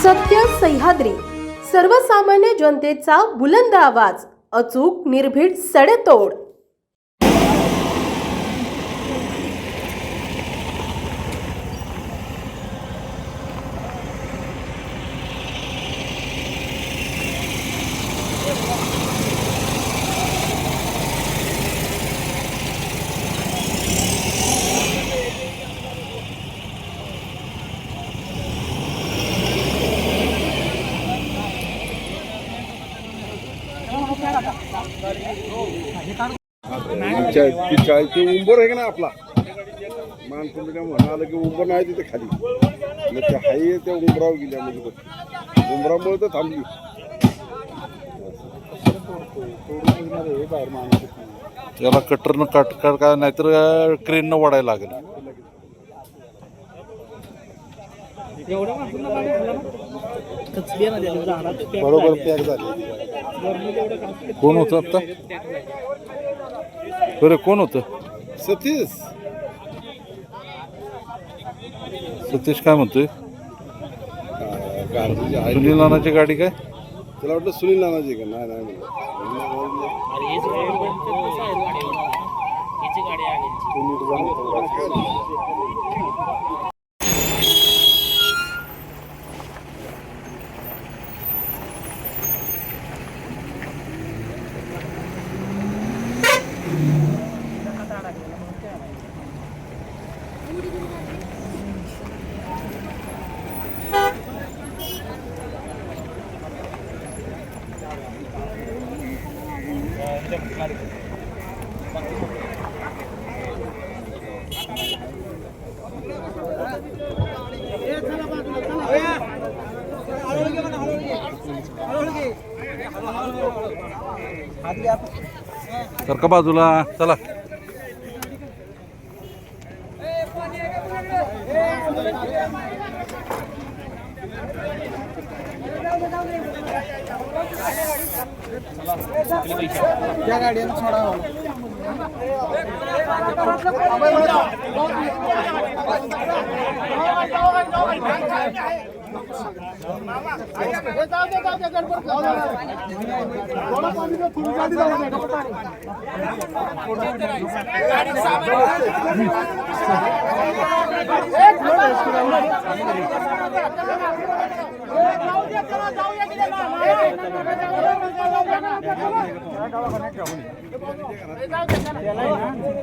सत्य सह्याद्री, सर्वसामान्य जनतेचा बुलंद आवाज, अचूक निर्भीड सडेतोड। उंबर आहे का ना आपला माणसं काय म्हणाला की उंबर नाही तिथे खाली मग त्या हाई त्या उंबरावर गेल्या म्हणजे उंबरामुळे तर थांबली त्याला कटरनं कट का नाहीतर क्रेननं वाढायला लागेल. बरोबर पॅक झाली. कोण होतं आता बरं कोण होतं? सतीश काय म्हणतोय? सुनील नानाची गाडी काय? त्याला वाटलं सुनील नानाची का? नाही तर का बाजूला चला. त्या गाडीनं सोडावं.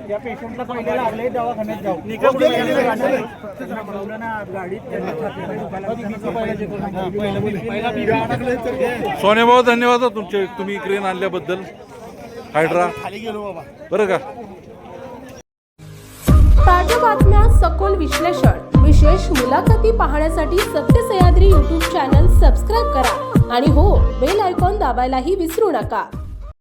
त्या पेशंटला पहिले लागले दवाखान्यात जाऊ सोने भाऊ धन्यवाद तुमचे, तुम्ही क्रेन आणल्याबद्दल. हायड्रा बरं का. ताज्या बातम्या, सखोल विश्लेषण, विशेष मुलाखती पाहण्यासाठी सत्य सह्याद्री YouTube चॅनल सबस्क्राईब करा आणि हो, बेल आयकॉन दाबायलाही विसरू नका.